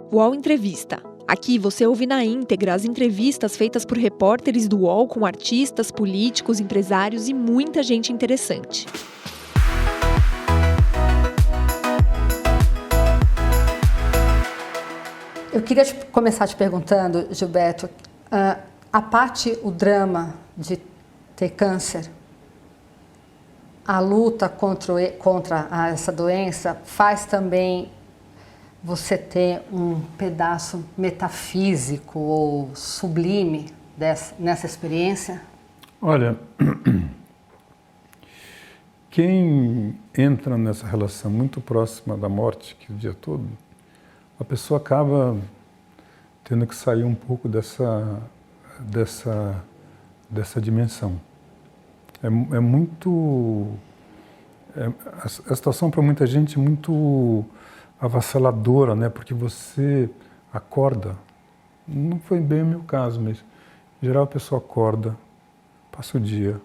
UOL Entrevista. Aqui você ouve na íntegra as entrevistas feitas por repórteres do UOL com artistas, políticos, empresários e muita gente interessante. Eu queria começar te perguntando, Gilberto, a parte, o drama de ter câncer, a luta contra essa doença faz também você ter um pedaço metafísico ou sublime nessa experiência? Olha, quem entra nessa relação muito próxima da morte, que o dia todo, a pessoa acaba tendo que sair um pouco dessa dimensão. A situação para muita gente é muito avassaladora, né? Porque você acorda, não foi bem o meu caso, mas em geral a pessoa acorda, passa o dia,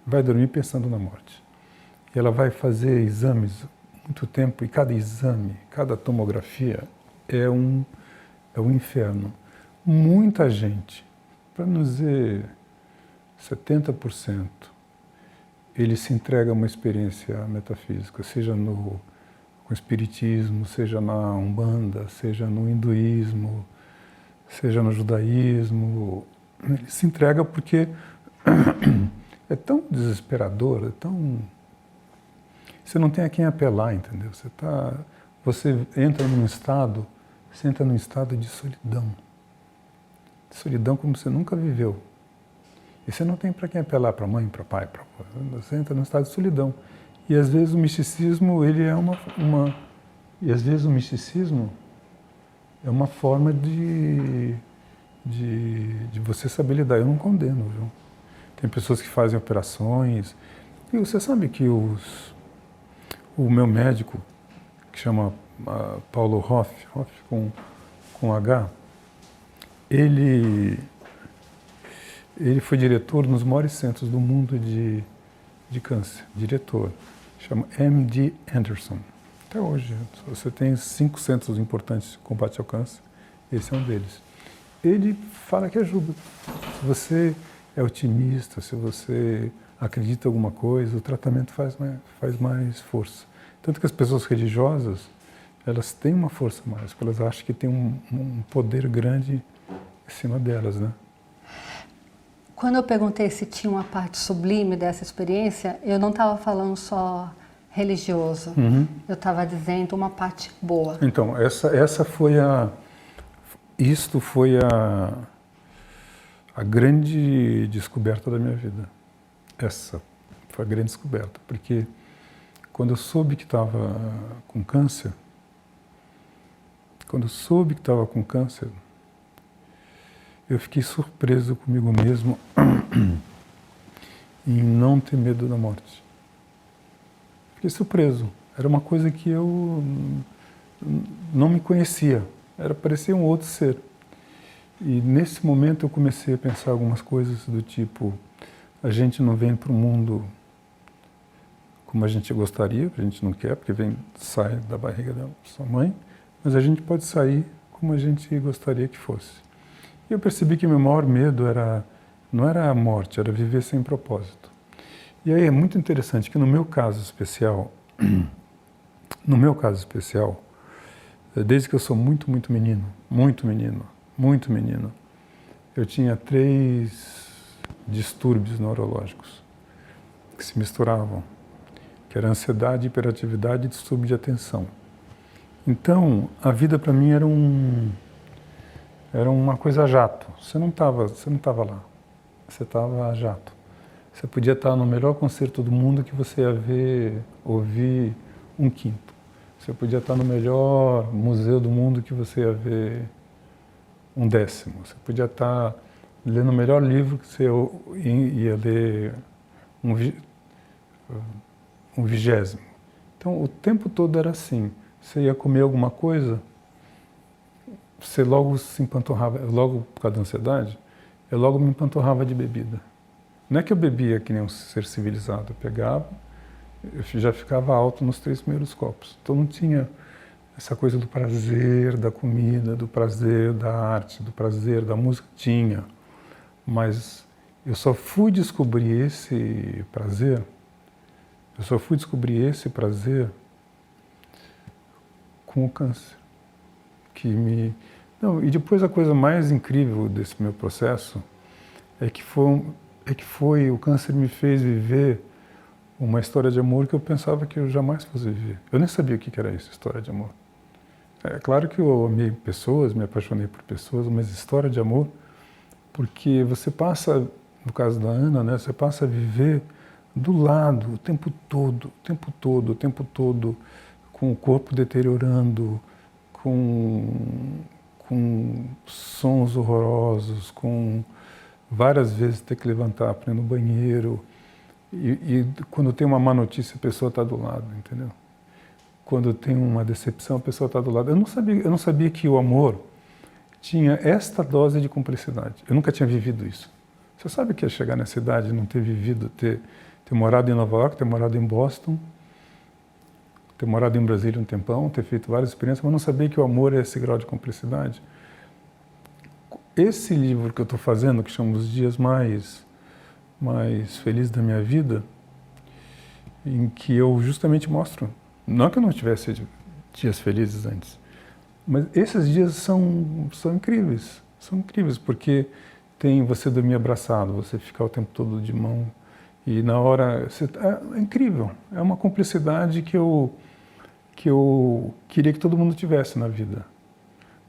vai dormir pensando na morte. E ela vai fazer exames muito tempo, e cada exame, cada tomografia é um inferno. Muita gente, para não dizer 70%, ele se entrega a uma experiência metafísica, seja no espiritismo, seja na Umbanda, seja no hinduísmo, seja no judaísmo. Ele se entrega porque é tão desesperador, é tão... Você não tem a quem apelar, entendeu? Você entra num estado de solidão. De solidão como você nunca viveu. E você não tem para quem apelar, para mãe, para pai, para avó. Você entra num estado de solidão. E às vezes o misticismo, ele é uma forma de você saber lidar. Eu não condeno, viu? Tem pessoas que fazem operações. E você sabe que o meu médico, que chama Paulo Hoff com H, ele foi diretor nos maiores centros do mundo de câncer, diretor. Chama MD Anderson. Até hoje, você tem 5 centros importantes de combate ao câncer, esse é um deles. Ele fala que ajuda. Se você é otimista, se você acredita em alguma coisa, o tratamento faz mais força. Tanto que as pessoas religiosas, elas têm uma força mais, porque elas acham que tem um poder grande em cima delas, né? Quando eu perguntei se tinha uma parte sublime dessa experiência, eu não estava falando só religioso. Uhum. Eu estava dizendo uma parte boa. Então, isto foi a grande descoberta da minha vida. Essa foi a grande descoberta, porque quando eu soube que estava com câncer, eu fiquei surpreso comigo mesmo em não ter medo da morte. Fiquei surpreso. Era uma coisa que eu não me conhecia. Parecia um outro ser. E nesse momento eu comecei a pensar algumas coisas do tipo, a gente não vem para o mundo como a gente gostaria, a gente não quer, porque sai da barriga da sua mãe, mas a gente pode sair como a gente gostaria que fosse. E eu percebi que meu maior medo não era a morte, era viver sem propósito. E aí é muito interessante que no meu caso especial, desde que eu sou muito menino, eu tinha 3 distúrbios neurológicos que se misturavam, que era ansiedade, hiperatividade e distúrbio de atenção. Então, a vida para mim era uma coisa jato. Você não estava lá. Você estava jato. Você podia estar no melhor concerto do mundo que você ia ouvir 1/5. Você podia estar no melhor museu do mundo que você ia ver 1/10. Você podia estar lendo o melhor livro que você ia ler 1/20. Então, o tempo todo era assim. Você ia comer alguma coisa, você logo se empanturrava, logo por causa da ansiedade, eu logo me empanturrava de bebida. Não é que eu bebia que nem um ser civilizado, eu pegava, eu já ficava alto nos 3 primeiros copos. Então não tinha essa coisa do prazer da comida, do prazer da arte, do prazer da música, tinha. Mas eu só fui descobrir esse prazer, com o câncer. Não, e depois a coisa mais incrível desse meu processo é que o câncer me fez viver uma história de amor que eu pensava que eu jamais fosse viver. Eu nem sabia o que era isso, história de amor. É claro que eu amei pessoas, me apaixonei por pessoas, mas história de amor, porque você passa, no caso da Ana, né, você passa a viver do lado o tempo todo, com o corpo deteriorando, com sons horrorosos, com várias vezes ter que levantar para ir no banheiro. E quando tem uma má notícia, a pessoa está do lado, entendeu? Quando tem uma decepção, a pessoa está do lado. Eu não sabia que o amor tinha esta dose de cumplicidade. Eu nunca tinha vivido isso. Você sabe que é chegar nessa idade e não ter vivido, ter morado em Nova York, ter morado em Boston, ter morado em Brasília um tempão, ter feito várias experiências, mas não sabia que o amor é esse grau de cumplicidade. Esse livro que eu estou fazendo, que chama Os Dias Mais Felizes da Minha Vida, em que eu justamente mostro, não que eu não tivesse dias felizes antes, mas esses dias são incríveis, porque tem você dormir abraçado, você ficar o tempo todo de mão, e na hora, é incrível, é uma cumplicidade que eu queria que todo mundo tivesse na vida,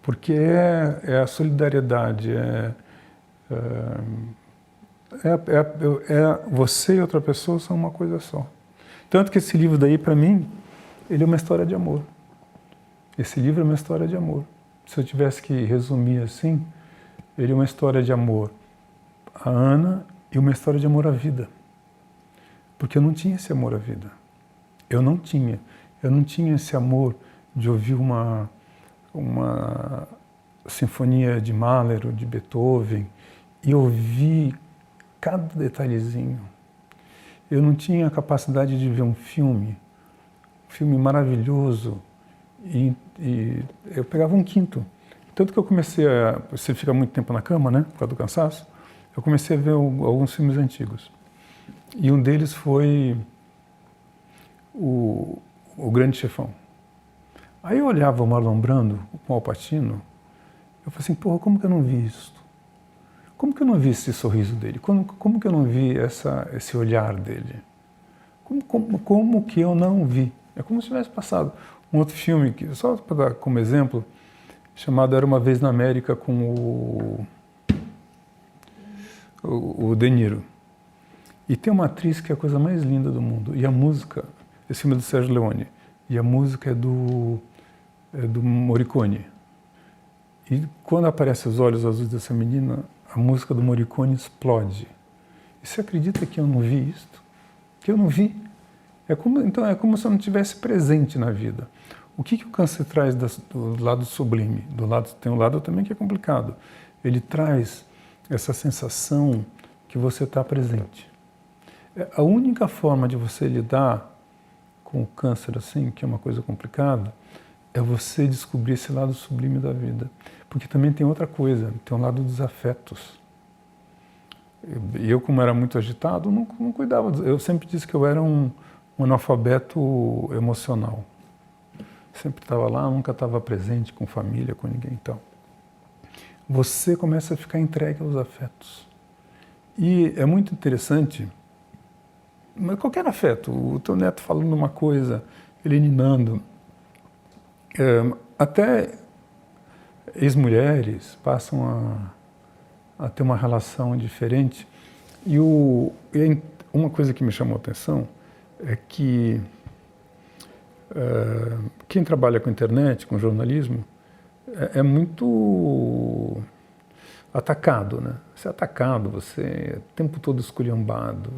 porque é a solidariedade, você e outra pessoa são uma coisa só. Tanto que esse livro daí, para mim, ele é uma história de amor. Esse livro é uma história de amor. Se eu tivesse que resumir assim, ele é uma história de amor à Ana e uma história de amor à vida. Porque eu não tinha esse amor à vida. Eu não tinha esse amor de ouvir uma sinfonia de Mahler ou de Beethoven e ouvir cada detalhezinho. Eu não tinha a capacidade de ver um filme maravilhoso, e eu pegava um quinto. Tanto que eu comecei você fica muito tempo na cama, né, por causa do cansaço, eu comecei a ver alguns filmes antigos. E um deles foi o Grande Chefão. Aí eu olhava o Marlon Brando com o Al Pacino, eu falei assim, porra, como que eu não vi isso? Como que eu não vi esse sorriso dele? Como que eu não vi esse olhar dele? Como que eu não vi? É como se tivesse passado um outro filme, só para dar como exemplo, chamado Era Uma Vez na América, com o De Niro. E tem uma atriz que é a coisa mais linda do mundo. E a música, esse filme é do Sérgio Leone, e a música é do Morricone. E quando aparecem os olhos azuis dessa menina, a música do Morricone explode. E você acredita que eu não vi isto? Que eu não vi? Então é como se eu não tivesse presente na vida. O que o câncer traz do lado sublime? Tem um lado também que é complicado. Ele traz essa sensação que você está presente. A única forma de você lidar com o câncer assim, que é uma coisa complicada, é você descobrir esse lado sublime da vida. Porque também tem outra coisa, tem um lado dos afetos. Eu, como era muito agitado, não cuidava. Eu sempre disse que eu era um analfabeto emocional. Sempre estava lá, nunca estava presente com família, com ninguém. Então, você começa a ficar entregue aos afetos. E é muito interessante, mas qualquer afeto, o teu neto falando uma coisa, ele ninando, até ex-mulheres passam a ter uma relação diferente. E uma coisa que me chamou a atenção é que quem trabalha com internet, com jornalismo, é muito atacado, né? Você é atacado, você é o tempo todo esculhambado,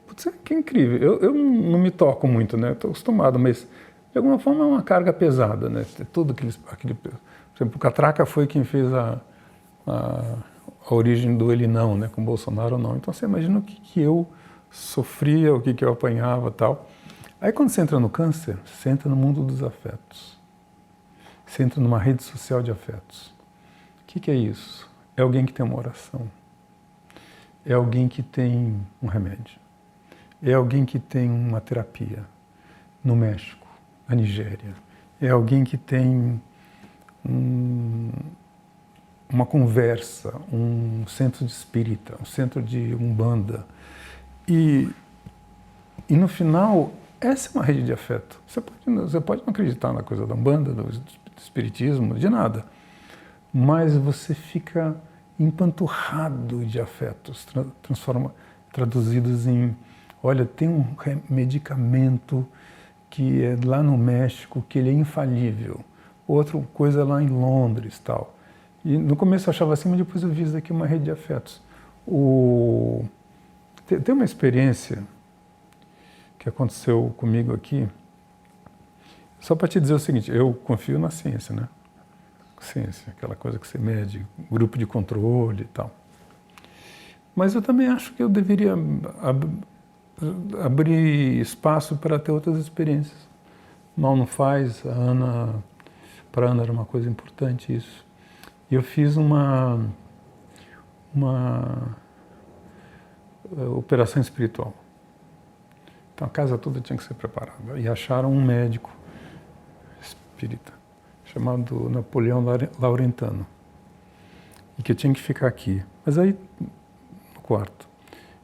Putz, que incrível. Eu não me toco muito, né? Estou acostumado, mas de alguma forma é uma carga pesada, né? Todo aquele, por exemplo, o Catraca foi quem fez a origem do ele não, né? Com Bolsonaro ou não. Então você imagina o que eu sofria, o que eu apanhava e tal. Aí quando você entra no câncer, você entra no mundo dos afetos. Você entra numa rede social de afetos. O que é isso? É alguém que tem uma oração. É alguém que tem um remédio. É alguém que tem uma terapia no México, na Nigéria. É alguém que tem uma conversa, um centro de espírita, um centro de umbanda. E no final, essa é uma rede de afeto. Você pode não acreditar na coisa da umbanda, do espiritismo, de nada. Mas você fica empanturrado de afetos, traduzidos em, olha, tem um medicamento que é lá no México, que ele é infalível. Outra coisa lá em Londres, tal. E no começo eu achava assim, mas depois eu vi isso daqui uma rede de afetos. Tem uma experiência que aconteceu comigo aqui, só para te dizer o seguinte, eu confio na ciência, né? Ciência, aquela coisa que você mede, grupo de controle e tal. Mas eu também acho que eu deveria abrir espaço para ter outras experiências. Mal não faz, para a Ana era uma coisa importante isso. E eu fiz uma operação espiritual. Então a casa toda tinha que ser preparada. E acharam um médico espírita, chamado Napoleão Laurentano, e que eu tinha que ficar aqui. Mas aí, no quarto.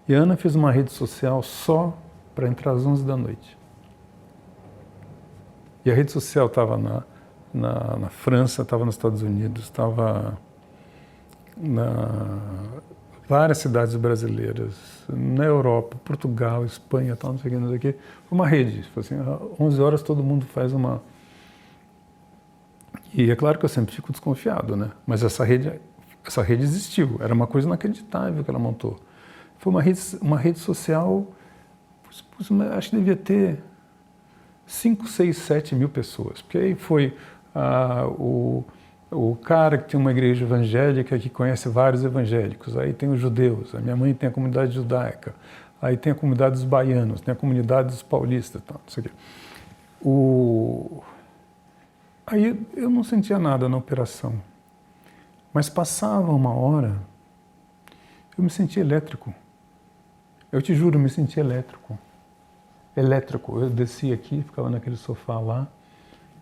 E a Ana fez uma rede social só para entrar às 11 da noite. E a rede social estava na França, estava nos Estados Unidos, estava várias cidades brasileiras, na Europa, Portugal, Espanha, tal, não sei o que. Foi uma rede. Foi assim, às 11 horas todo mundo faz uma... E é claro que eu sempre fico desconfiado, né? Mas essa rede existiu, era uma coisa inacreditável que ela montou. Foi uma rede social, acho que devia ter 5, 6, 7 mil pessoas. Porque aí foi o cara que tem uma igreja evangélica que conhece vários evangélicos, aí tem os judeus, a minha mãe tem a comunidade judaica, aí tem a comunidade dos baianos, tem a comunidade dos paulistas, tal, não sei o quê. Aí eu não sentia nada na operação, mas passava uma hora, eu me sentia elétrico. Eu te juro, eu me sentia elétrico. Elétrico. Eu descia aqui, ficava naquele sofá lá,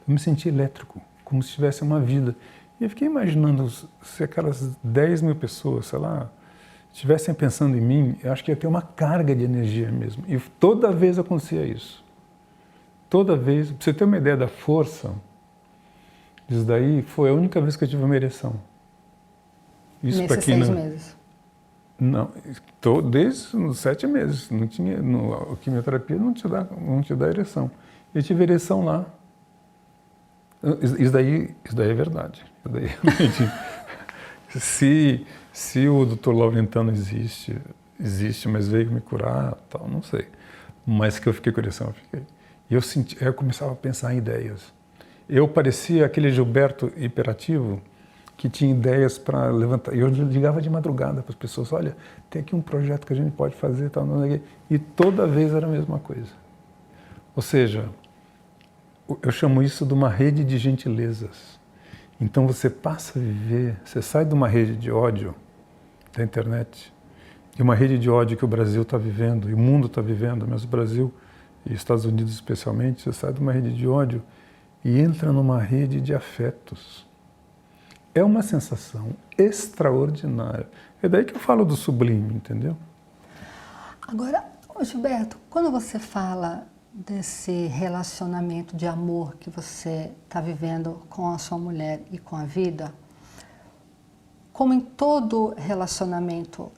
eu me sentia elétrico, como se tivesse uma vida. E eu fiquei imaginando se aquelas 10 mil pessoas, sei lá, estivessem pensando em mim, eu acho que ia ter uma carga de energia mesmo. E toda vez acontecia isso. Toda vez, para você ter uma ideia da força, isso daí foi a única vez que eu tive uma ereção. Isso nesses 6 meses? Não, desde os 7 meses. Não tinha, a quimioterapia não te dá ereção. Eu tive ereção lá. Isso daí é verdade. Isso daí realmente. Se o Dr. Laurentano existe, mas veio me curar, tal, não sei. Mas que eu fiquei com ereção, eu fiquei. E eu começava a pensar em ideias. Eu parecia aquele Gilberto hiperativo que tinha ideias para levantar. Eu ligava de madrugada para as pessoas, olha, tem aqui um projeto que a gente pode fazer, tal, não sei o quê. E toda vez era a mesma coisa. Ou seja, eu chamo isso de uma rede de gentilezas. Então você passa a viver, você sai de uma rede de ódio da internet, de uma rede de ódio que o Brasil está vivendo, e o mundo está vivendo, mas o Brasil e Estados Unidos especialmente, você sai de uma rede de ódio e entra numa rede de afetos. É uma sensação extraordinária. É daí que eu falo do sublime, entendeu? Agora, Gilberto, quando você fala desse relacionamento de amor que você está vivendo com a sua mulher e com a vida, como em todo relacionamento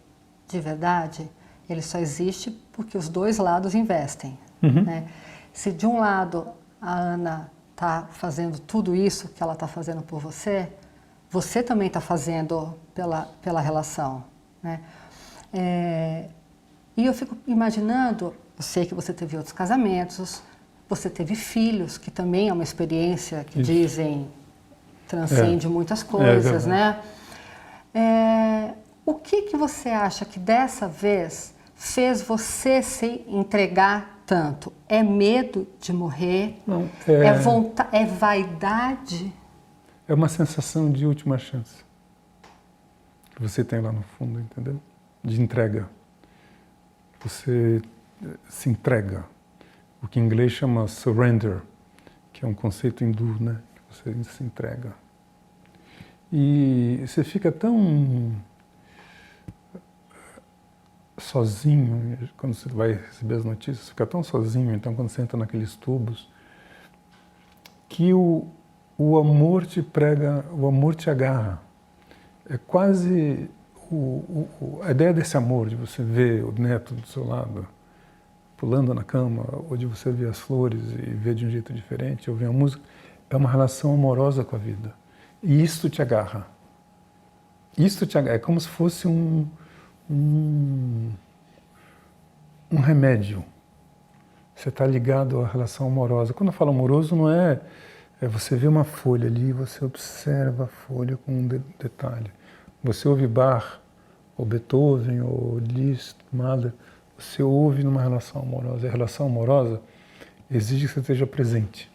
de verdade, ele só existe porque os dois lados investem. Né? Se de um lado a Ana está fazendo tudo isso que ela está fazendo por você, você também está fazendo pela relação. Né? E eu fico imaginando, eu sei que você teve outros casamentos, você teve filhos, que também é uma experiência que isso. Dizem transcende muitas coisas, né? O que você acha que dessa vez fez você se entregar tanto? É medo de morrer? Não, é vaidade? É uma sensação de última chance que você tem lá no fundo, entendeu? De entrega. Você se entrega. O que em inglês chama surrender, que é um conceito hindu, né? Que você se entrega. E você fica tão sozinho quando você vai receber as notícias, você fica tão sozinho, então quando você entra naqueles tubos, que o amor te prega, o amor te agarra. É quase a ideia desse amor, de você ver o neto do seu lado pulando na cama, ou de você ver as flores e ver de um jeito diferente, ouvir a música, é uma relação amorosa com a vida. E isso te agarra. Isso te agarra. É como se fosse um remédio. Você está ligado à relação amorosa. Quando eu falo amoroso, não é você vê uma folha ali, você observa a folha com um detalhe. Você ouve Bach, ou Beethoven, ou Liszt, Mahler, você ouve numa relação amorosa. A relação amorosa exige que você esteja presente,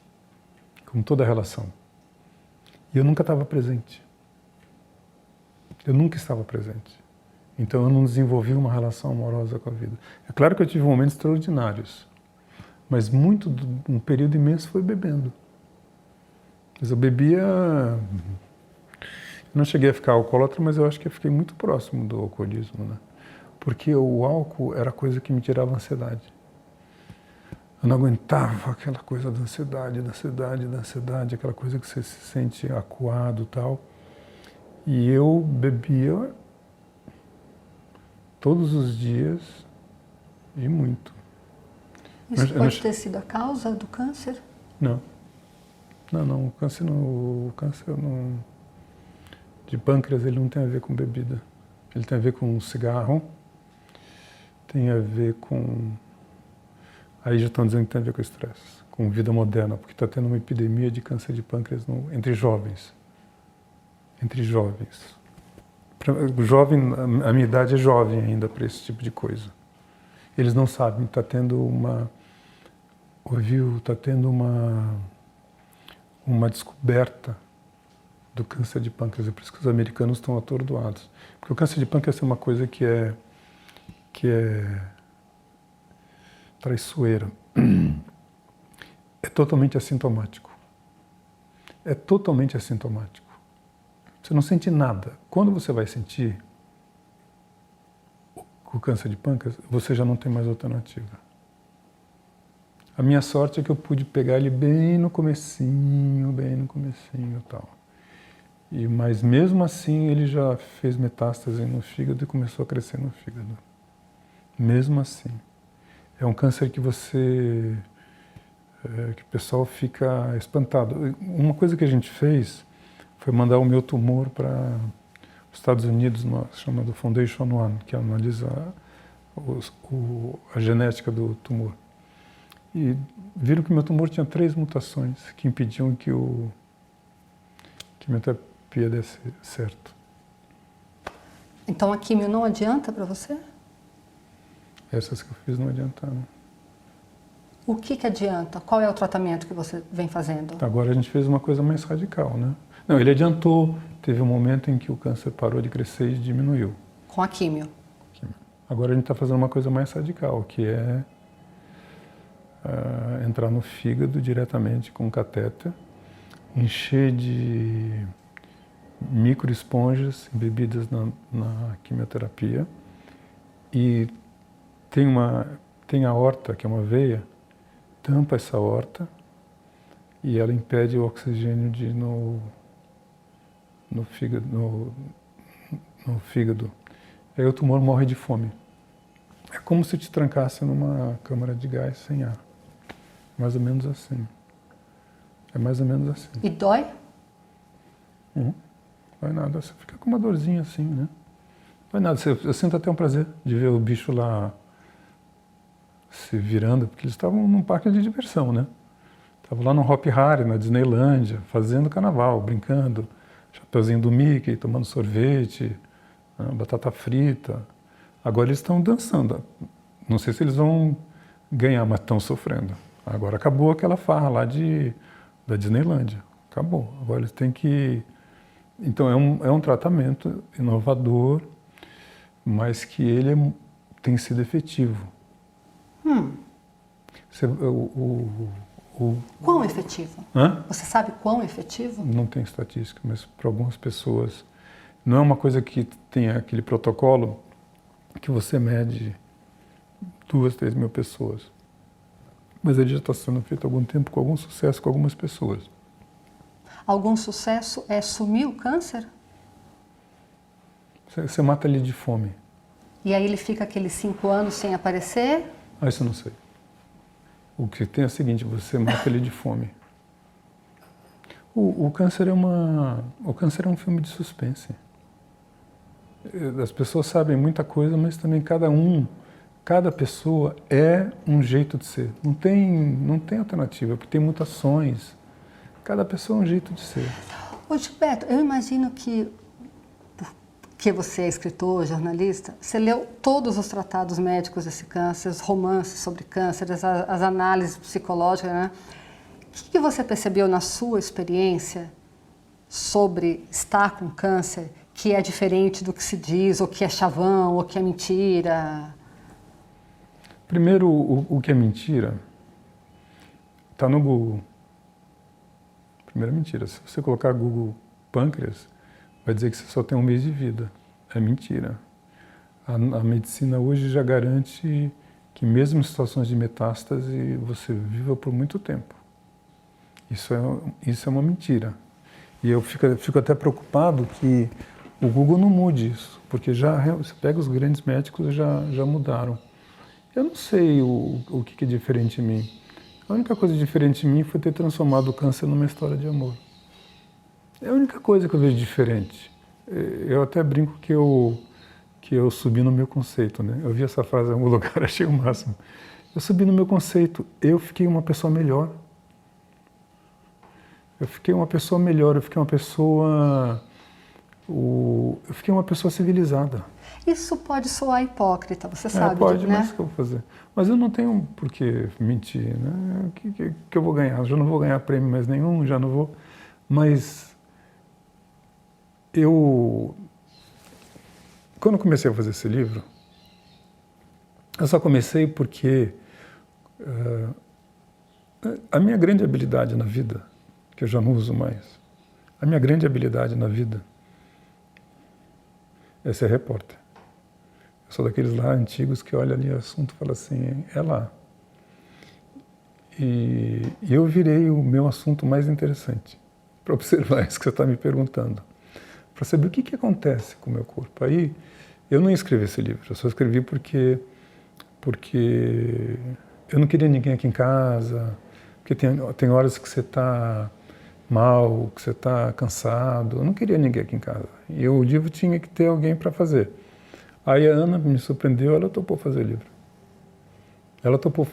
como toda relação. E eu nunca estava presente. Eu nunca estava presente. Então eu não desenvolvi uma relação amorosa com a vida. É claro que eu tive momentos extraordinários, mas um período imenso foi bebendo. Mas eu bebia... Eu não cheguei a ficar alcoólatra, mas eu acho que eu fiquei muito próximo do alcoolismo, né? Porque o álcool era a coisa que me tirava a ansiedade. Eu não aguentava aquela coisa da ansiedade, aquela coisa que você se sente acuado e tal. E eu bebia todos os dias e muito. Isso pode ter sido a causa do câncer? Não. Não. O câncer de pâncreas ele não tem a ver com bebida. Ele tem a ver com cigarro, tem a ver com... Aí já estão dizendo que tem a ver com estresse, com vida moderna, porque está tendo uma epidemia de câncer de pâncreas entre jovens. Entre jovens. Jovem, a minha idade é jovem ainda para esse tipo de coisa. Eles não sabem, está tendo uma descoberta do câncer de pâncreas. É por isso que os americanos estão atordoados. Porque o câncer de pâncreas é uma coisa que é traiçoeira. É totalmente assintomático. É totalmente assintomático. Você não sente nada. Quando você vai sentir o câncer de pâncreas, você já não tem mais alternativa. A minha sorte é que eu pude pegar ele bem no comecinho e tal. Mas mesmo assim ele já fez metástase no fígado e começou a crescer no fígado. Mesmo assim. É um câncer que que o pessoal fica espantado. Uma coisa que a gente fez foi mandar o meu tumor para os Estados Unidos, chamado Foundation One, que analisa a genética do tumor. E viram que o meu tumor tinha 3 mutações que impediam que a quimioterapia desse certo. Então a quimio não adianta para você? Essas que eu fiz não adiantaram. O que adianta? Qual é o tratamento que você vem fazendo? Agora a gente fez uma coisa mais radical, né? Não, ele adiantou. Teve um momento em que o câncer parou de crescer e diminuiu. Com a quimio? Agora a gente está fazendo uma coisa mais radical, que é entrar no fígado diretamente com um catéter, encher de microesponjas embebidas na quimioterapia e tem a aorta, que é uma veia, tampa essa aorta e ela impede o oxigênio de ir no fígado. Aí o tumor morre de fome. É como se te trancasse numa câmara de gás sem ar. Mais ou menos assim. É mais ou menos assim. E dói? Não vai nada. Você fica com uma dorzinha assim, né? Não vai nada. Eu sinto até um prazer de ver o bicho lá se virando, porque eles estavam num parque de diversão, né? Estavam lá no Hop Hari, na Disneylândia, fazendo carnaval, brincando. Chapeuzinho do Mickey, tomando sorvete, batata frita. Agora eles estão dançando. Não sei se eles vão ganhar, mas estão sofrendo. Agora acabou aquela farra lá da Disneylândia. acabou. Agora eles têm que... Então é um tratamento inovador, mas que ele tem sido efetivo. Quão efetivo? Hã? Você sabe quão efetivo? Não tem estatística, mas para algumas pessoas não é uma coisa que tem aquele protocolo que você mede 2, 3 mil pessoas. Mas ele já está sendo feito há algum tempo com algum sucesso com algumas pessoas. Algum sucesso é sumir o câncer? Você mata ele de fome. E aí ele fica aqueles 5 anos sem aparecer? Ah, isso eu não sei. O que tem é o seguinte, você mata ele de fome. O câncer é um filme de suspense. As pessoas sabem muita coisa, mas também cada pessoa é um jeito de ser. Não tem alternativa, porque tem mutações. Cada pessoa é um jeito de ser. Ô Gilberto, eu imagino que, porque você é escritor, jornalista, você leu todos os tratados médicos desse câncer, os romances sobre câncer, as análises psicológicas, né? O que você percebeu na sua experiência sobre estar com câncer que é diferente do que se diz, ou que é chavão, ou que é mentira? Primeiro, o que é mentira está no Google. Primeira mentira. Se você colocar Google pâncreas, vai dizer que você só tem 1 mês de vida. É mentira. A medicina hoje já garante que mesmo em situações de metástase, você viva por muito tempo. Isso é uma mentira. E eu fico até preocupado que o Google não mude isso, porque você pega os grandes médicos já mudaram. Eu não sei o que é diferente em mim. A única coisa diferente em mim foi ter transformado o câncer numa história de amor. É a única coisa que eu vejo diferente. Eu até brinco que eu subi no meu conceito, né? Eu vi essa frase em algum lugar, achei o máximo. Eu subi no meu conceito, eu fiquei uma pessoa melhor. Eu fiquei uma pessoa melhor, eu fiquei uma pessoa civilizada. Isso pode soar hipócrita, você sabe, pode, né? mas o que eu vou fazer? Mas eu não tenho por que mentir, né? O que eu vou ganhar? Eu já não vou ganhar prêmio mais nenhum, já não vou. Mas quando eu comecei a fazer esse livro, eu só comecei porque a minha grande habilidade na vida, que eu já não uso mais, a minha grande habilidade na vida é ser repórter. Eu sou daqueles lá antigos que olha ali o assunto e fala assim, é lá. E eu virei o meu assunto mais interessante para observar isso que você está me perguntando, para saber o que acontece com o meu corpo. Aí eu não escrevi esse livro, eu só escrevi porque eu não queria ninguém aqui em casa, porque tem horas que você está mal, que você está cansado, eu não queria ninguém aqui em casa. E o livro tinha que ter alguém para fazer. Aí a Ana me surpreendeu, ela topou fazer o livro. Ela topou,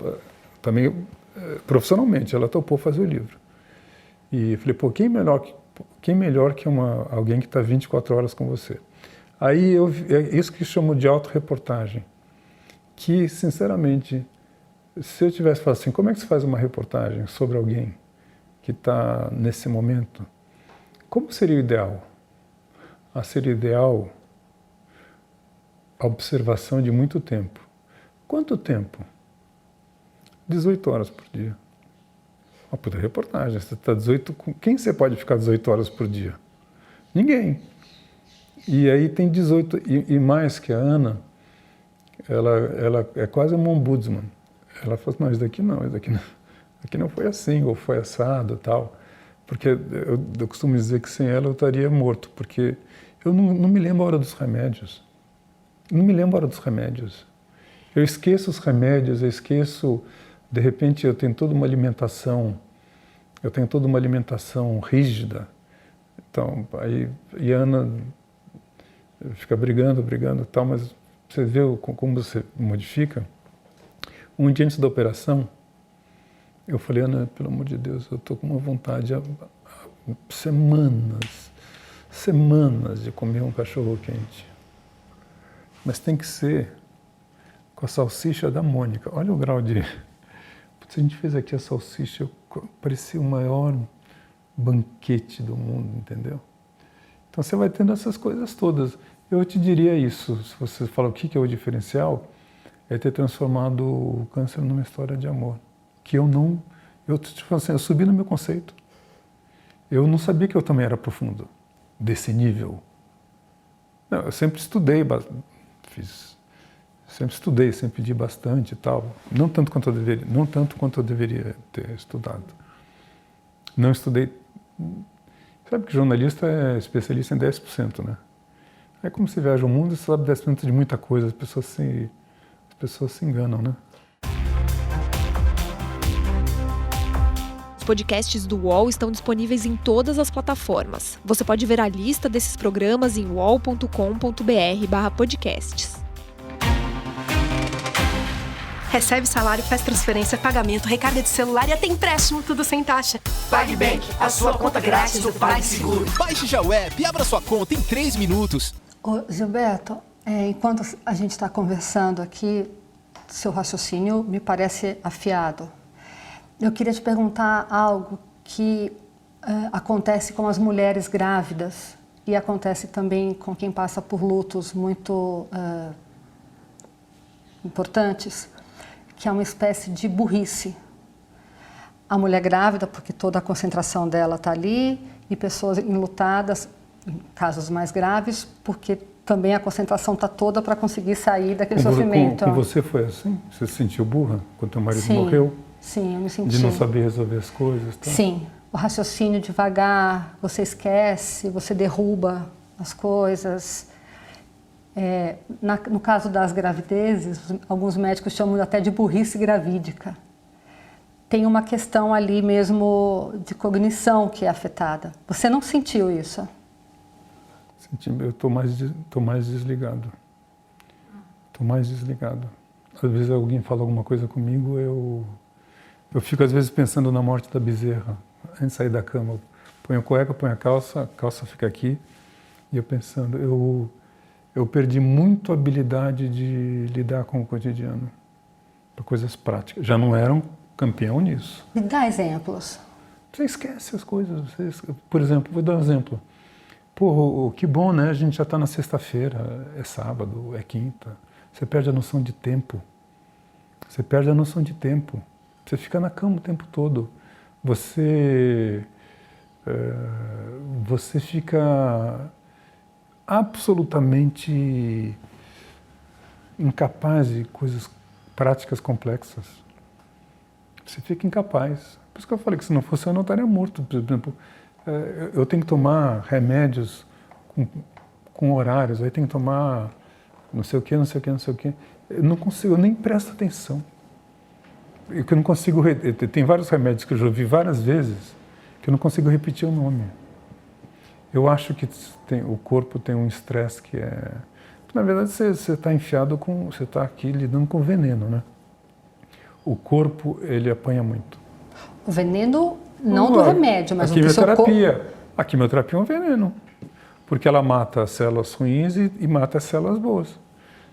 também profissionalmente, ela topou fazer o livro. E eu falei, pô, quem melhor que alguém que está 24 horas com você? Aí é isso que chamo de autorreportagem. Que, sinceramente, se eu tivesse falado assim, como é que se faz uma reportagem sobre alguém que está nesse momento? Como seria o ideal? Seria ideal a observação de muito tempo. Quanto tempo? 18 horas por dia. Uma puta reportagem. Você está 18... Quem você pode ficar 18 horas por dia? Ninguém. E aí tem 18... E mais que a Ana, ela é quase uma ombudsman. Ela fala, não, isso daqui não foi assim, ou foi assado e tal. Porque eu costumo dizer que sem ela eu estaria morto, porque eu não me lembro a hora dos remédios. Não me lembro a hora dos remédios. Eu esqueço os remédios, eu esqueço... De repente eu tenho toda uma alimentação rígida. Então, aí a Ana fica brigando e tal, mas você vê como você modifica. Um dia antes da operação, eu falei, Ana, pelo amor de Deus, eu estou com uma vontade há semanas de comer um cachorro quente. Mas tem que ser com a salsicha da Mônica. Olha o grau de... A gente fez aqui a salsicha, parecia o maior banquete do mundo, entendeu? Então você vai tendo essas coisas todas. Eu te diria isso, se você fala o que é o diferencial, é ter transformado o câncer numa história de amor. Que eu não, tipo assim, eu subi no meu conceito. Eu não sabia que eu também era profundo, desse nível. Não, eu sempre estudei, sempre pedi bastante e tal. Não tanto quanto eu deveria ter estudado. Não estudei. Sabe que jornalista é especialista em 10%, né? Aí como você viaja o mundo, você sabe 10% de muita coisa, as pessoas se enganam, né? Os podcasts do UOL estão disponíveis em todas as plataformas. Você pode ver a lista desses programas em uol.com.br/podcasts. Recebe salário, faz transferência, pagamento, recarga de celular e até empréstimo, tudo sem taxa. PagBank, a sua conta grátis do PagSeguro. Baixe já o app e abra sua conta em 3 minutos. Ô, Gilberto, enquanto a gente está conversando aqui, seu raciocínio me parece afiado. Eu queria te perguntar algo que acontece com as mulheres grávidas e acontece também com quem passa por lutos muito importantes, que é uma espécie de burrice. A mulher grávida, porque toda a concentração dela está ali, e pessoas enlutadas, em casos mais graves, porque também a concentração está toda para conseguir sair daquele sofrimento. Com você foi assim? Você se sentiu burra quando teu marido morreu? Sim, eu me senti. De não saber resolver as coisas? Tá? Sim, o raciocínio devagar, você esquece, você derruba as coisas. No caso das gravidezes, alguns médicos chamam até de burrice gravídica. Tem uma questão ali mesmo de cognição que é afetada. Você não sentiu isso? Eu estou mais desligado. Estou mais desligado. Às vezes alguém fala alguma coisa comigo, eu fico às vezes pensando na morte da bezerra. Antes de sair da cama, eu ponho a cueca, ponho a calça fica aqui. E eu pensando, eu perdi muito a habilidade de lidar com o cotidiano. Por coisas práticas. Já não era um campeão nisso. Me dá exemplos. Você esquece as coisas. Por exemplo, vou dar um exemplo. Pô, que bom, né? A gente já está na sexta-feira, é sábado, é quinta. Você perde a noção de tempo. Você fica na cama o tempo todo. Você fica absolutamente incapaz de coisas práticas complexas. Você fica incapaz. Por isso que eu falei que se não fosse eu não estaria morto. Por exemplo, eu tenho que tomar remédios com horários, aí tenho que tomar não sei o que. Eu não consigo, eu nem presto atenção. Eu não consigo, tem vários remédios que eu já ouvi várias vezes que eu não consigo repetir o nome. Eu acho que o corpo tem um estresse que é... Na verdade, você está enfiado você está aqui lidando com veneno, né? O corpo, ele apanha muito. O veneno não do remédio, mas a quimioterapia. A quimioterapia é um veneno, porque ela mata as células ruins e mata as células boas.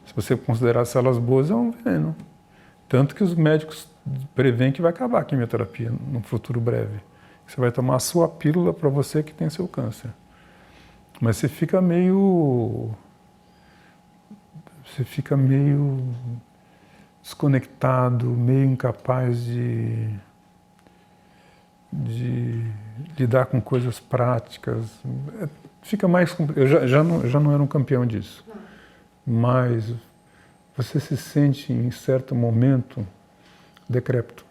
Se você considerar as células boas, é um veneno. Tanto que os médicos prevêem que vai acabar a quimioterapia no futuro breve. Você vai tomar a sua pílula para você que tem seu câncer. Mas você fica meio desconectado, meio incapaz de lidar com coisas práticas. Fica mais... Eu já não era um campeão disso. Mas você se sente, em certo momento, decrépito.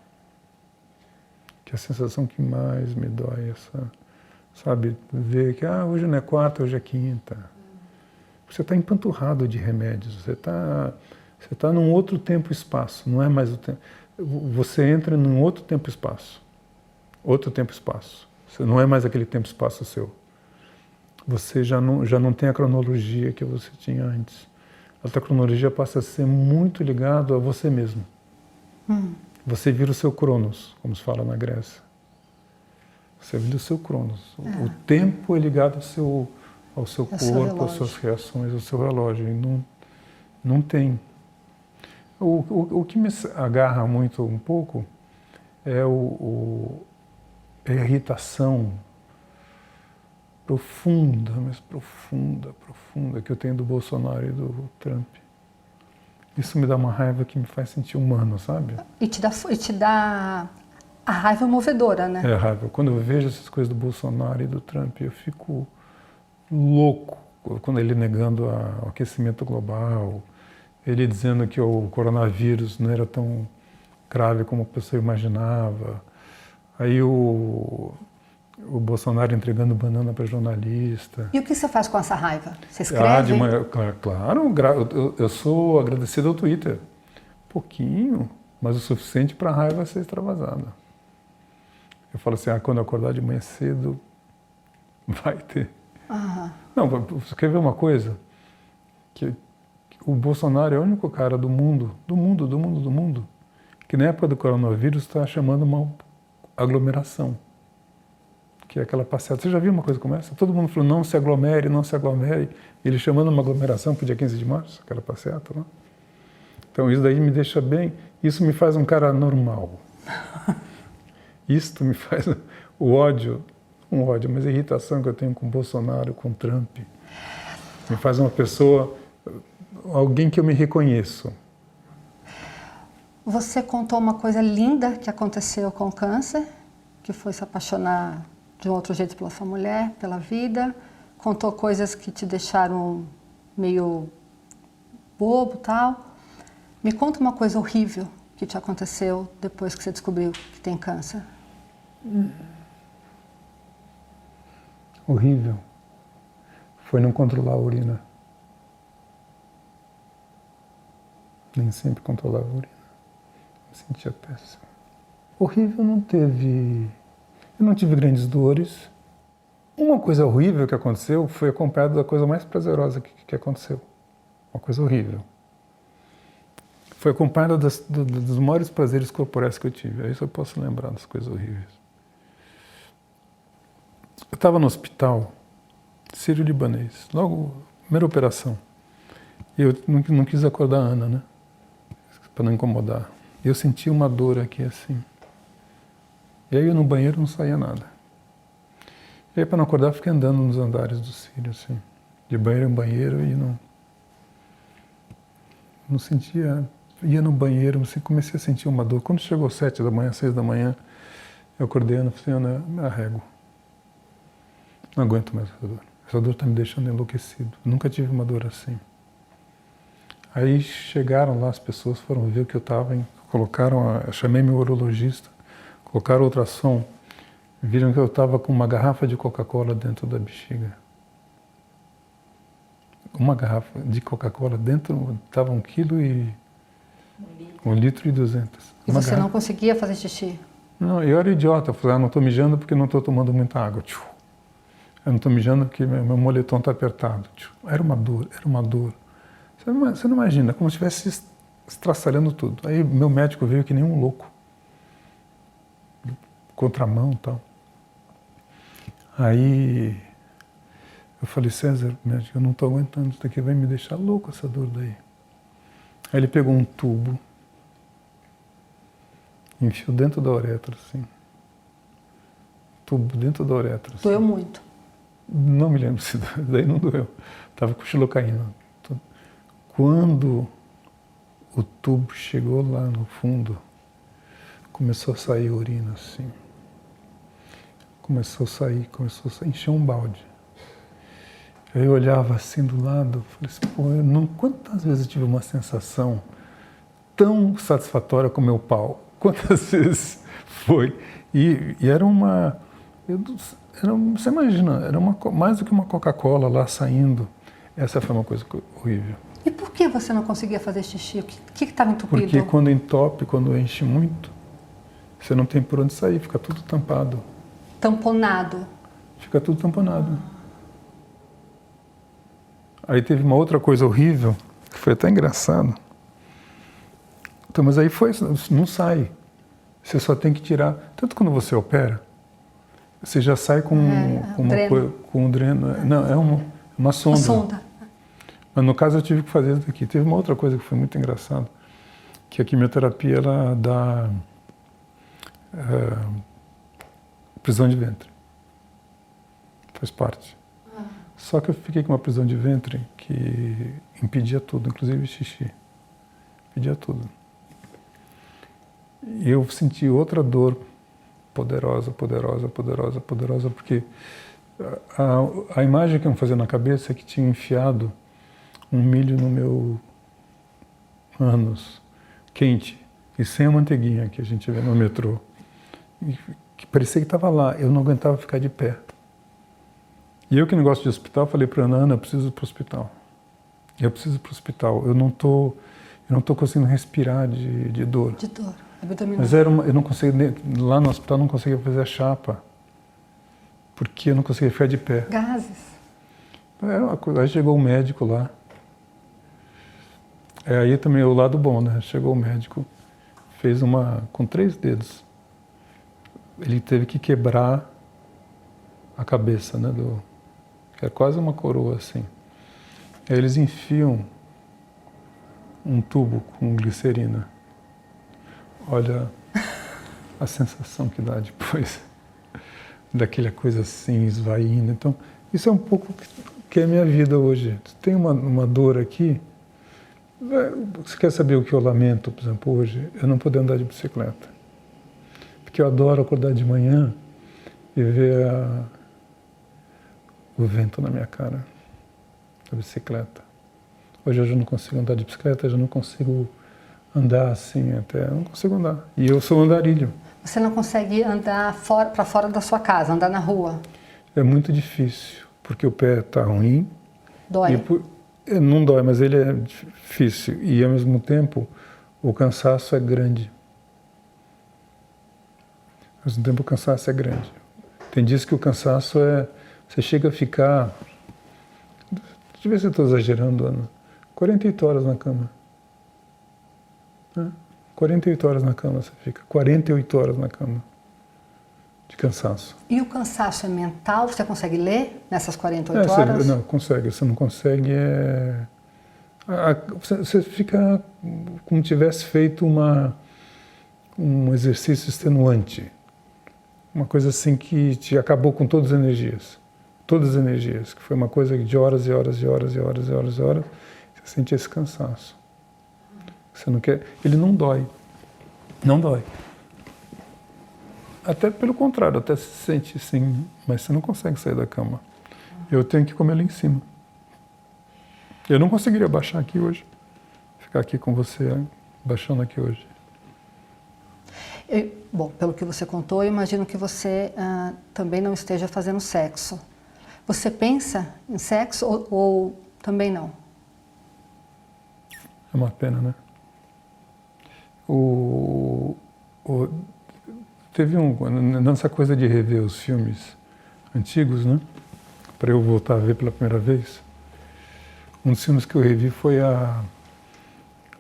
Que é a sensação que mais me dói, sabe, ver que hoje não é quarta, hoje é quinta. Você está empanturrado de remédios, você está num outro tempo e espaço, não é mais o tempo. Você entra num outro tempo e espaço. Outro tempo e espaço. Você não é mais aquele tempo e espaço seu. Você já não tem a cronologia que você tinha antes. A tua cronologia passa a ser muito ligado a você mesmo. Você vira o seu Cronos, como se fala na Grécia. Você vira o seu Cronos. O tempo é ligado ao seu corpo, às suas reações, ao seu relógio. E não tem. O que me agarra muito um pouco é a irritação profunda, mas profunda, que eu tenho do Bolsonaro e do Trump. Isso me dá uma raiva que me faz sentir humano, sabe? E te dá a raiva movedora, né? É raiva. Quando eu vejo essas coisas do Bolsonaro e do Trump, eu fico louco. Quando ele negando o aquecimento global, ele dizendo que o coronavírus não era tão grave como a pessoa imaginava. Aí o Bolsonaro entregando banana para jornalista. E o que você faz com essa raiva? Você escreve? Claro, eu sou agradecido ao Twitter. Pouquinho, mas o suficiente para a raiva ser extravasada. Eu falo assim, quando eu acordar de manhã cedo, vai ter. Aham. Não, você quer ver uma coisa? Que o Bolsonaro é o único cara do mundo, que na época do coronavírus está chamando uma aglomeração, que é aquela passeata. Você já viu uma coisa como essa? Todo mundo falou, não se aglomere, não se aglomere. Ele chamando uma aglomeração para o dia 15 de março, aquela passeata, né? Então isso daí me deixa bem, isso me faz um cara normal. Isso me faz o ódio, mas a irritação que eu tenho com o Bolsonaro, com o Trump, me faz uma pessoa, alguém que eu me reconheço. Você contou uma coisa linda que aconteceu com o câncer, que foi se apaixonar de um outro jeito pela sua mulher, pela vida. Contou coisas que te deixaram meio bobo e tal. Me conta uma coisa horrível que te aconteceu depois que você descobriu que tem câncer. Horrível. Foi não controlar a urina. Nem sempre controlava a urina. Me sentia péssimo. Horrível não teve... Eu não tive grandes dores. Uma coisa horrível que aconteceu foi acompanhada da coisa mais prazerosa que aconteceu. Uma coisa horrível. Foi acompanhada dos maiores prazeres corporais que eu tive. Aí eu posso lembrar das coisas horríveis. Eu estava no hospital, sírio-libanês, logo, primeira operação. E eu não quis acordar a Ana, né? Para não incomodar. E eu senti uma dor aqui assim. E aí eu no banheiro não saía nada. E aí para não acordar, eu fiquei andando nos andares do sírio, assim. De banheiro em banheiro e não sentia... Ia no banheiro, comecei a sentir uma dor. Quando chegou 7 da manhã, 6 da manhã, eu acordei e falei, Ana, me arrego. Não aguento mais essa dor. Essa dor está me deixando enlouquecido. Eu nunca tive uma dor assim. Aí chegaram lá, as pessoas foram ver o que eu estava, chamei meu urologista, colocaram ultrassom, viram que eu estava com uma garrafa de Coca-Cola dentro da bexiga. Uma garrafa de Coca-Cola dentro, estava 1,2 kg. 1,2 litros. E você não conseguia fazer xixi? Não, eu era idiota. Eu falei, não estou mijando porque não estou tomando muita água. Eu não estou mijando porque meu moletom está apertado. Era uma dor. Você não imagina, como se estivesse estraçalhando tudo. Aí meu médico veio que nem um louco. Contramão e tal. Aí eu falei, César, médico, eu não estou aguentando, isso daqui vai me deixar louco, essa dor daí. Aí ele pegou um tubo, enfiou dentro da uretra, assim. Tubo dentro da uretra. Assim. Doeu muito? Não me lembro se daí não doeu. Estava com xilocaína. Quando o tubo chegou lá no fundo, começou a sair urina, assim. Começou a sair, encheu um balde. Aí eu olhava assim do lado, falei assim, quantas vezes eu tive uma sensação tão satisfatória com o meu pau? Quantas vezes foi? E era uma... você imagina, era mais do que uma Coca-Cola lá saindo. Essa foi uma coisa horrível. E por que você não conseguia fazer xixi? O que estava entupido? Porque quando entope, quando enche muito, você não tem por onde sair, fica tudo tampado. Tamponado? Fica tudo tamponado. Aí teve uma outra coisa horrível, que foi até engraçado. Então, mas aí não sai. Você só tem que tirar. Tanto quando você opera, você já sai com um dreno. Não, é uma sonda. Uma sonda. Mas no caso eu tive que fazer isso aqui. Teve uma outra coisa que foi muito engraçada, que a quimioterapia ela dá prisão de ventre. faz parte. Só que eu fiquei com uma prisão de ventre que impedia tudo, inclusive xixi. Impedia tudo. E eu senti outra dor poderosa, porque a imagem que eu fazia na cabeça é que tinha enfiado um milho no meu ânus, quente, e sem a manteiguinha que a gente vê no metrô. E que parecia que estava lá, eu não aguentava ficar de pé. E eu que não gosto de hospital, falei para a Ana, eu preciso ir para o hospital. Eu preciso ir para o hospital, eu não tô conseguindo respirar de dor. De dor, abdominal. Mas eu não conseguia, lá no hospital não conseguia fazer a chapa, porque eu não conseguia ficar de pé. Gases. Era uma coisa. Aí chegou o médico lá. Aí também o lado bom, né? Chegou o médico, fez com 3 dedos. Ele teve que quebrar a cabeça, né? Que é quase uma coroa assim. Aí eles enfiam um tubo com glicerina. Olha a sensação que dá depois daquela coisa assim, esvaindo. Então, isso é um pouco que é a minha vida hoje. Tem uma dor aqui. Você quer saber o que eu lamento, por exemplo, hoje? Eu não poder andar de bicicleta. Porque eu adoro acordar de manhã e ver o vento na minha cara, da bicicleta. Hoje eu já não consigo andar de bicicleta, eu já não consigo andar assim até, eu não consigo andar. E eu sou andarilho. Você não consegue andar para fora da sua casa, andar na rua? É muito difícil, porque o pé está ruim. Dói? Não dói, mas ele é difícil. E ao mesmo tempo, o cansaço é grande. Ao mesmo tempo, o cansaço é grande. Tem dias que o cansaço você chega a ficar, deixa eu ver se eu estou exagerando, Ana, 48 horas na cama. 48 horas na cama você fica, 48 horas na cama de cansaço. E o cansaço é mental? Você consegue ler nessas 48 horas? Não, consegue. Você não consegue, você fica como se tivesse feito um exercício extenuante. Uma coisa assim que te acabou com todas as energias. Todas as energias. Que foi uma coisa de horas e horas e horas e horas e horas e horas. Você sente esse cansaço. Você não quer. Ele não dói. Não dói. Até pelo contrário, até se sente sim, mas você não consegue sair da cama. Eu tenho que comer lá em cima. Eu não conseguiria baixar aqui hoje. Ficar aqui com você, baixando aqui hoje. Bom, pelo que você contou, eu imagino que você também não esteja fazendo sexo. Você pensa em sexo ou também não? É uma pena, né? Teve nessa coisa de rever os filmes antigos, né? Para eu voltar a ver pela primeira vez. Um dos filmes que eu revi foi a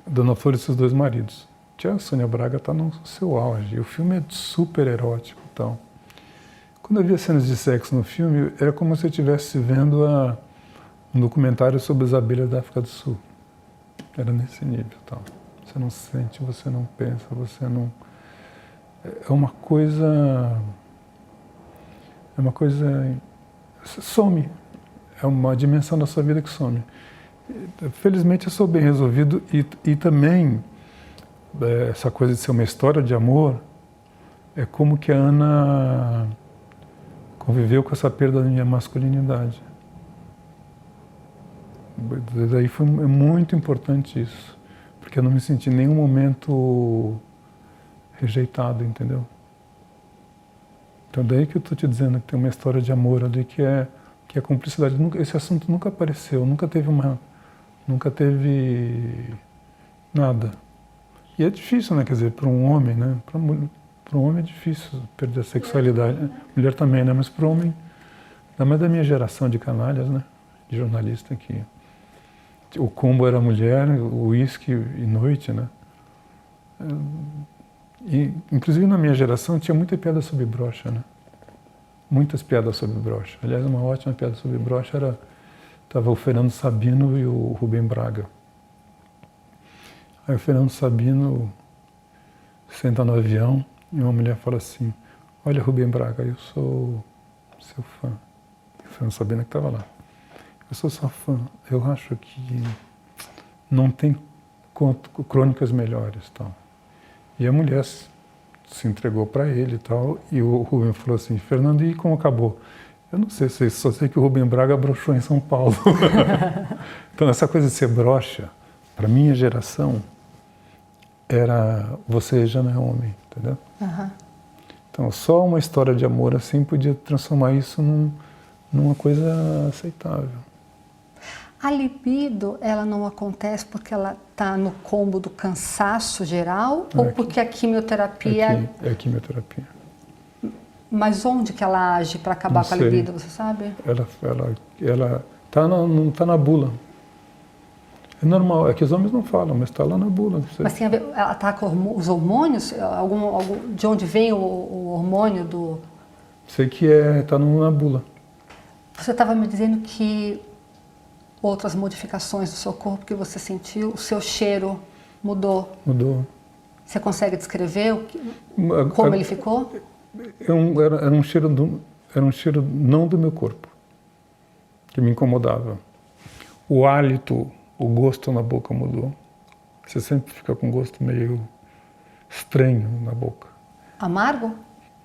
Dona Flor e seus 2 maridos. A Sônia Braga está no seu auge. O filme é super erótico e tal. Quando eu via cenas de sexo no filme, era como se eu estivesse vendo um documentário sobre as abelhas da África do Sul. Era nesse nível, tal. Você não sente, você não pensa, você não... É uma coisa... Some. É uma dimensão da sua vida que some. Felizmente eu sou bem resolvido e também essa coisa de ser uma história de amor é como que a Ana conviveu com essa perda da minha masculinidade. Daí foi muito importante isso, porque eu não me senti em nenhum momento rejeitado, entendeu? Então daí que eu estou te dizendo que tem uma história de amor ali que é cumplicidade. Esse assunto nunca apareceu, nunca teve nada. E é difícil, né? Quer dizer, para um homem, né? Para um homem é difícil perder a sexualidade. Mulher também, né? Mas para o homem, ainda mais da minha geração de canalhas, né? De jornalista que o combo era mulher, o uísque e noite, né? E, inclusive na minha geração tinha muita piada sobre brocha, né? Muitas piadas sobre brocha. Aliás, uma ótima piada sobre brocha estava o Fernando Sabino e o Rubem Braga. Aí o Fernando Sabino senta no avião e uma mulher fala assim: olha, Rubem Braga, eu sou seu fã. não sabendo que estava lá. Eu sou só fã. Eu acho que não tem crônicas melhores, tal. E a mulher se entregou para ele e tal, e o Rubem falou assim, Fernando, e como acabou? Eu não sei, só sei que o Rubem Braga broxou em São Paulo. Então essa coisa de ser broxa, para minha geração, era você já não é homem, entendeu? Aham. Então só uma história de amor assim podia transformar isso numa coisa aceitável. A libido, ela não acontece porque ela está no combo do cansaço geral ou porque a quimioterapia... É quimioterapia. Mas onde que ela age para acabar com a libido, você sabe? Ela tá na bula. É normal, é que os homens não falam, mas está lá na bula. Mas tem a ver, ela está com os hormônios? De onde vem o hormônio do... Sei que está na bula. Você estava me dizendo que outras modificações do seu corpo que você sentiu, o seu cheiro mudou. Mudou. Você consegue descrever como ele ficou? Era um cheiro não do meu corpo, que me incomodava. O hálito, o gosto na boca mudou. Você sempre fica com gosto meio estranho na boca. Amargo?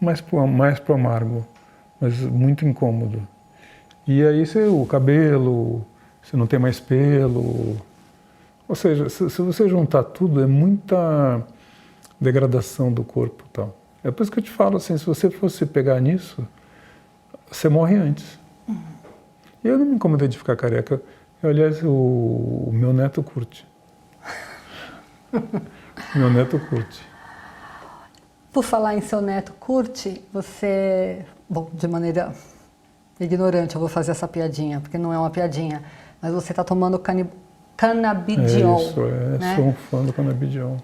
Mais pro amargo, mas muito incômodo. E aí o cabelo, você não tem mais pelo. Ou seja, se você juntar tudo, é muita degradação do corpo e tal. É por isso que eu te falo assim, se você fosse pegar nisso, você morre antes. E eu não me incomodei de ficar careca. Aliás, o meu neto curte. Meu neto curte. Por falar em seu neto curte, você... Bom, de maneira ignorante eu vou fazer essa piadinha, porque não é uma piadinha, mas você está tomando canabidiol. É isso, né? Sou um fã do canabidiol.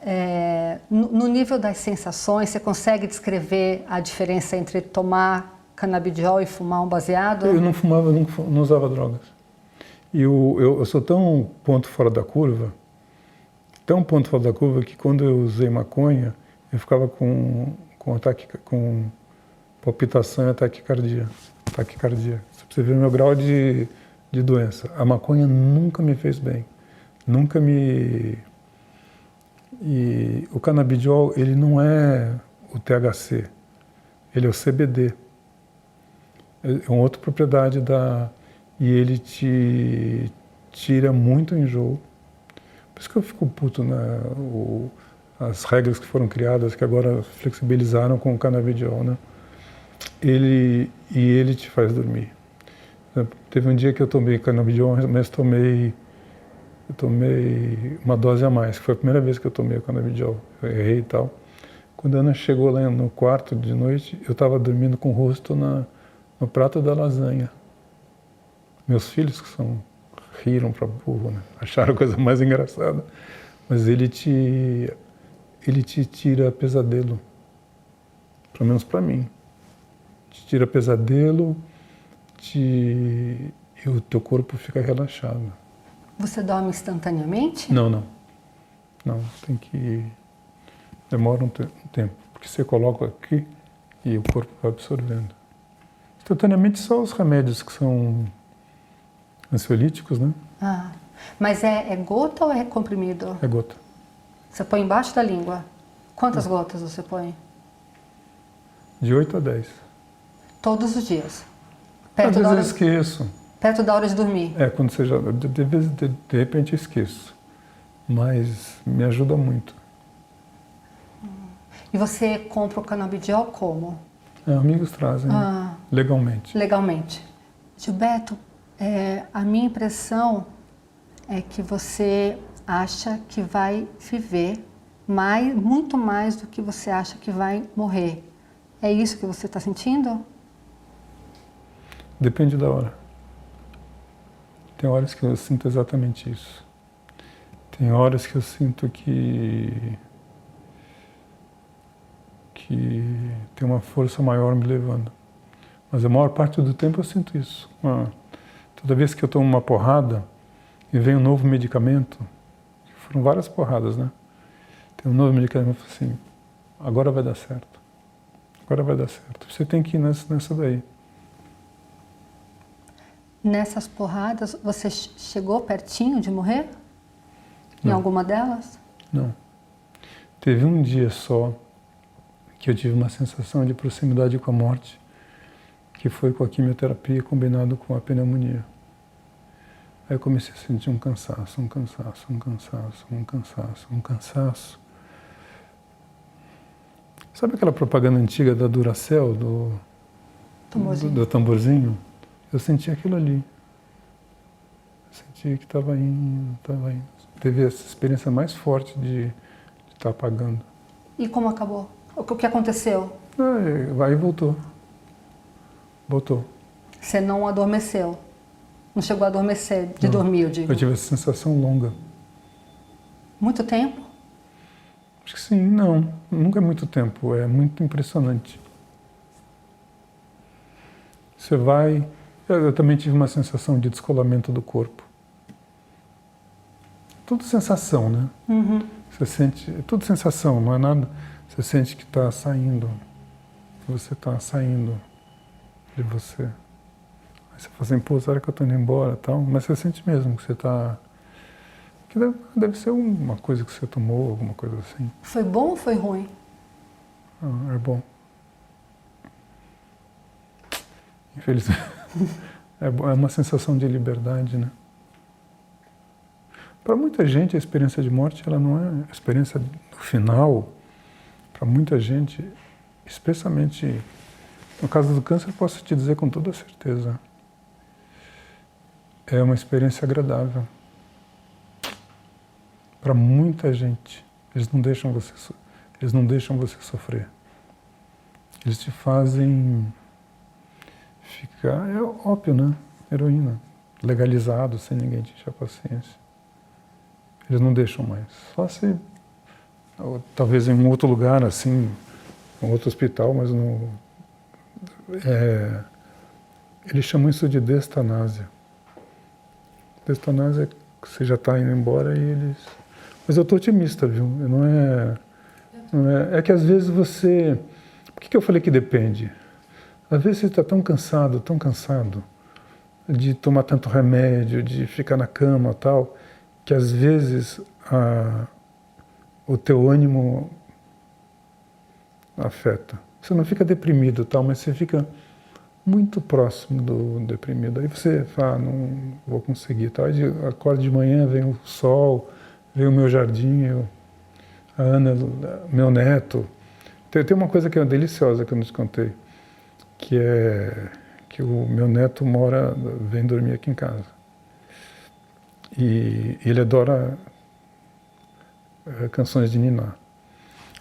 No nível das sensações, você consegue descrever a diferença entre tomar canabidiol e fumar um baseado? Eu não fumava, não usava drogas. E eu sou tão ponto fora da curva, que quando eu usei maconha, eu ficava com palpitação e taquicardia. Você vê o meu grau de doença. A maconha nunca me fez bem. Nunca me... E o canabidiol, ele não é o THC, ele é o CBD. É uma outra propriedade e ele te tira muito enjoo. Por isso que eu fico puto, né? As regras que foram criadas, que agora flexibilizaram com o canabidiol, né? Ele te faz dormir. Teve um dia que eu tomei canabidiol, mas eu tomei uma dose a mais, que foi a primeira vez que eu tomei o canabidiol. Eu errei e tal. Quando a Ana chegou lá no quarto de noite, eu estava dormindo com o rosto no prato da lasanha. Meus filhos, que riram pra burro, né? Acharam a coisa mais engraçada. Mas ele te tira pesadelo. Pelo menos para mim. Te tira pesadelo e o teu corpo fica relaxado. Você dorme instantaneamente? Não, tem que... Demora um tempo, porque você coloca aqui e o corpo vai absorvendo. Instantaneamente só os remédios que são ansiolíticos, né? Ah, mas é gota ou é comprimido? É gota. Você põe embaixo da língua? Quantas gotas você põe? De 8 a 10. Todos os dias? Às vezes eu esqueço. Perto da hora de dormir? Quando você já... De repente eu esqueço. Mas me ajuda muito. E você compra o canabidiol como? Amigos trazem, legalmente. Legalmente. Gilberto, a minha impressão é que você acha que vai viver muito mais do que você acha que vai morrer. É isso que você está sentindo? Depende da hora. Tem horas que eu sinto exatamente isso. Tem horas que eu sinto que tem uma força maior me levando. Mas a maior parte do tempo eu sinto isso. Toda vez que eu tomo uma porrada e vem um novo medicamento, foram várias porradas, né? Tem um novo medicamento, assim, agora vai dar certo. Agora vai dar certo. Você tem que ir nessa daí. Nessas porradas, você chegou pertinho de morrer? Em Não. alguma delas? Não. Teve um dia só que eu tive uma sensação de proximidade com a morte, que foi com a quimioterapia combinado com a pneumonia. Aí eu comecei a sentir um cansaço, um cansaço, um cansaço, um cansaço, um cansaço. Sabe aquela propaganda antiga da Duracell, do tamborzinho? Eu senti aquilo ali. Eu senti que estava indo, estava indo. Teve essa experiência mais forte de estar apagando. E como acabou? O que aconteceu? Aí voltou. Voltou. Você não adormeceu? Não chegou a adormecer de dormir, eu digo? Eu tive essa sensação longa. Muito tempo? Acho que sim, não. Nunca é muito tempo. É muito impressionante. Você vai... Eu também tive uma sensação de descolamento do corpo. Tudo sensação, né? Uhum. Você sente... Tudo sensação, não é nada... Você sente que está saindo. Que você está saindo de você. Aí você fala assim, pô, será que eu estou indo embora e tal? Mas você sente mesmo que você está... Que deve ser uma coisa que você tomou, alguma coisa assim. Foi bom ou foi ruim? É bom. Infelizmente. É uma sensação de liberdade, né? Para muita gente, a experiência de morte, ela não é... A experiência do final, para muita gente, especialmente no caso do câncer, posso te dizer com toda certeza, é uma experiência agradável. Para muita gente, eles não deixam você sofrer. Eles te fazem ficar, é ópio, né? Heroína, legalizado, sem ninguém te encher a paciência. Eles não deixam mais. Só se, talvez em um outro lugar, assim, um outro hospital, mas no... eles chamam isso de destanásia. Destanásia é que você já está indo embora e eles... Mas eu estou otimista, viu? Não é que às vezes você... Por que eu falei que depende? Às vezes você está tão cansado de tomar tanto remédio, de ficar na cama e tal, que às vezes o teu ânimo afeta. Você não fica deprimido, tal, mas você fica muito próximo do deprimido. Aí você fala, não vou conseguir. Tal. Aí acorda de manhã, vem o sol, vem o meu jardim, a Ana, meu neto. Tem uma coisa que é deliciosa que eu não te contei, que é que o meu neto vem dormir aqui em casa. E ele adora canções de niná.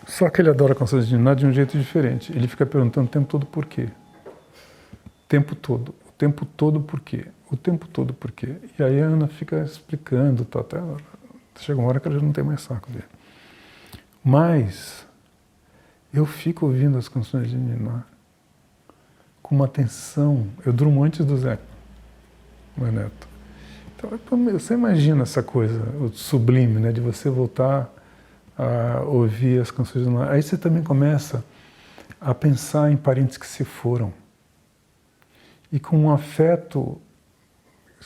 Só que ele adora canções de niná de um jeito diferente. Ele fica perguntando o tempo todo por quê. O tempo todo por quê. O tempo todo por quê. E aí a Ana fica explicando, tá, até chega uma hora que ela já não tem mais saco dele. Mas eu fico ouvindo as canções de niná com uma atenção. Eu durmo antes do Zé, meu neto. Então, você imagina essa coisa, o sublime, né, de você voltar a ouvir as canções de niná. Aí você também começa a pensar em parentes que se foram. E com um afeto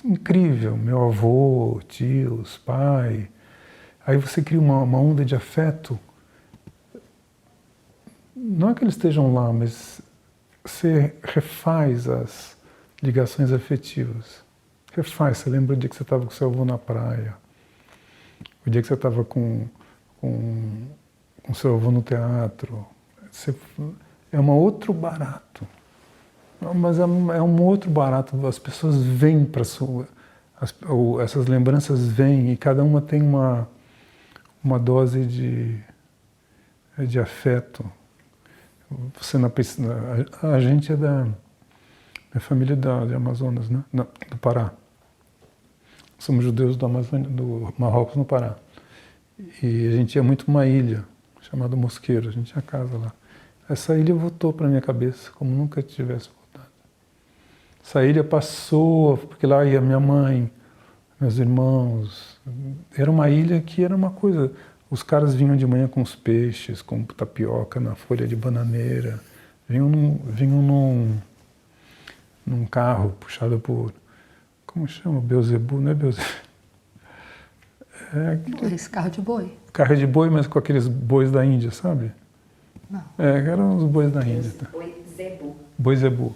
incrível, meu avô, tios, pai. Aí você cria uma onda de afeto. Não é que eles estejam lá, mas você refaz as ligações afetivas. Refaz, você lembra o dia que você estava com seu avô na praia, o dia que você estava com seu avô no teatro. É um outro barato. Mas é um outro barato. As pessoas vêm para sua... essas lembranças vêm e cada uma tem uma dose de afeto. Você a gente é da família de Amazonas, né? Do Pará. Somos judeus do Marrocos, no Pará. E a gente ia muito para uma ilha chamada Mosqueiro. A gente tinha casa lá. Essa ilha voltou para minha cabeça como nunca tivesse voltado. Essa ilha passou, porque lá ia minha mãe, meus irmãos. Era uma ilha que era uma coisa... Os caras vinham de manhã com os peixes, com tapioca na folha de bananeira. Vinham num carro puxado Como chama? Beelzebub, não é Beelzebub? Esse carro de boi? Carro de boi, mas com aqueles bois da Índia, sabe? Não. Eram os bois da Índia. Tá? Boi zebu.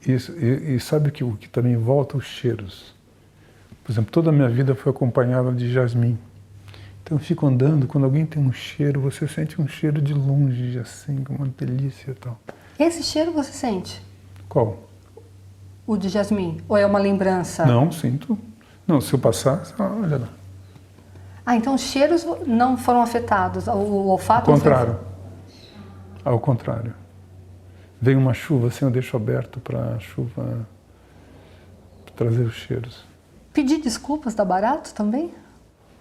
E sabe o que também volta? Os cheiros. Por exemplo, toda a minha vida foi acompanhada de jasmim. Então eu fico andando, quando alguém tem um cheiro, você sente um cheiro de longe, assim, uma delícia e tal. Esse cheiro você sente? Qual? O de jasmim? Ou é uma lembrança? Não, sinto. Não, se eu passar, olha lá. Ah, então os cheiros não foram afetados, o olfato... Ao contrário. Ao contrário. Vem uma chuva, assim, eu deixo aberto para a chuva trazer os cheiros. Pedir desculpas dá barato também?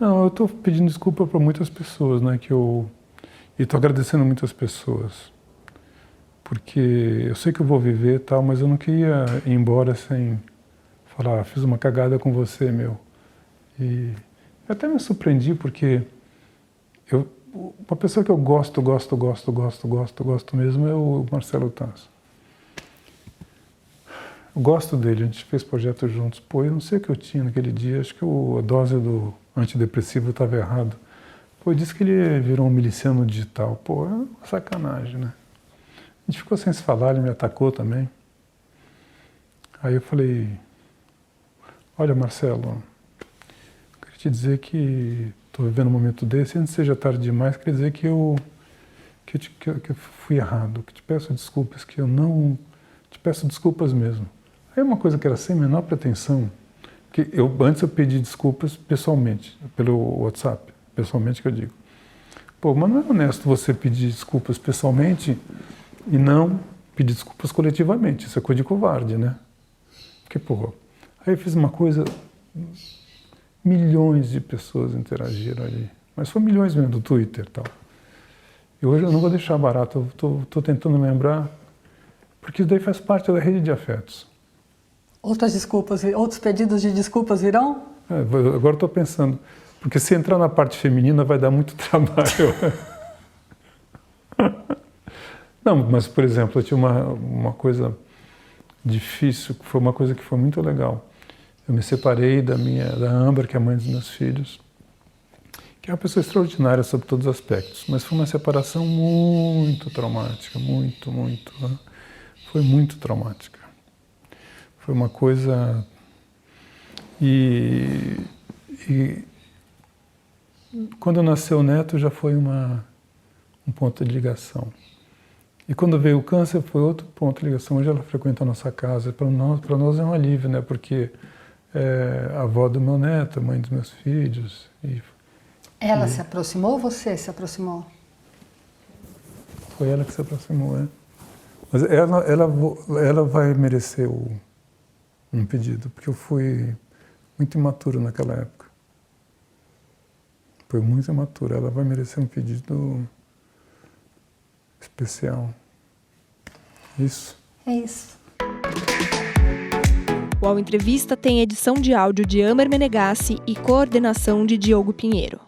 Não, eu estou pedindo desculpa para muitas pessoas, né? E estou agradecendo muitas pessoas. Porque eu sei que eu vou viver e tal, mas eu não queria ir embora sem falar, fiz uma cagada com você, meu. E eu até me surpreendi, porque uma pessoa que eu gosto mesmo é o Marcelo Tasso. Eu gosto dele, a gente fez projeto juntos. Pô, eu não sei o que eu tinha naquele dia, acho que a dose do antidepressivo estava errado. Pô, disse que ele virou um miliciano digital. Pô, é uma sacanagem, né? A gente ficou sem se falar, ele me atacou também. Aí eu falei, olha, Marcelo, queria te dizer que estou vivendo um momento desse, antes que seja tarde demais, quer dizer que eu fui errado, que te peço desculpas, que eu não... Te peço desculpas mesmo. Aí uma coisa que era sem a menor pretensão, que antes eu pedi desculpas pessoalmente, pelo WhatsApp, pessoalmente que eu digo. Pô, mas não é honesto você pedir desculpas pessoalmente e não pedir desculpas coletivamente. Isso é coisa de covarde, né? Porque, pô, aí eu fiz uma coisa, milhões de pessoas interagiram ali, mas foi milhões mesmo do Twitter e tal. E hoje eu não vou deixar barato, eu tô tentando lembrar, porque isso daí faz parte da rede de afetos. Outras desculpas, outros pedidos de desculpas virão? Agora estou pensando, porque se entrar na parte feminina vai dar muito trabalho. Não, mas, por exemplo, eu tinha uma coisa difícil, foi uma coisa que foi muito legal. Eu me separei da Amber, que é a mãe dos meus filhos, que é uma pessoa extraordinária sob todos os aspectos, mas foi uma separação muito traumática, muito. Né? Foi muito traumática. Foi uma coisa... E quando nasceu o neto já foi um ponto de ligação. E quando veio o câncer foi outro ponto de ligação. Hoje ela frequenta a nossa casa. Para nós é um alívio, né? Porque é a avó do meu neto, a mãe dos meus filhos. Ela se aproximou ou você se aproximou? Foi ela que se aproximou, é. Mas ela vai merecer um pedido, porque eu fui muito imaturo naquela época. Foi muito imaturo. Ela vai merecer um pedido especial. Isso. É isso. O UOL Entrevista tem edição de áudio de Amer Menegassi e coordenação de Diogo Pinheiro.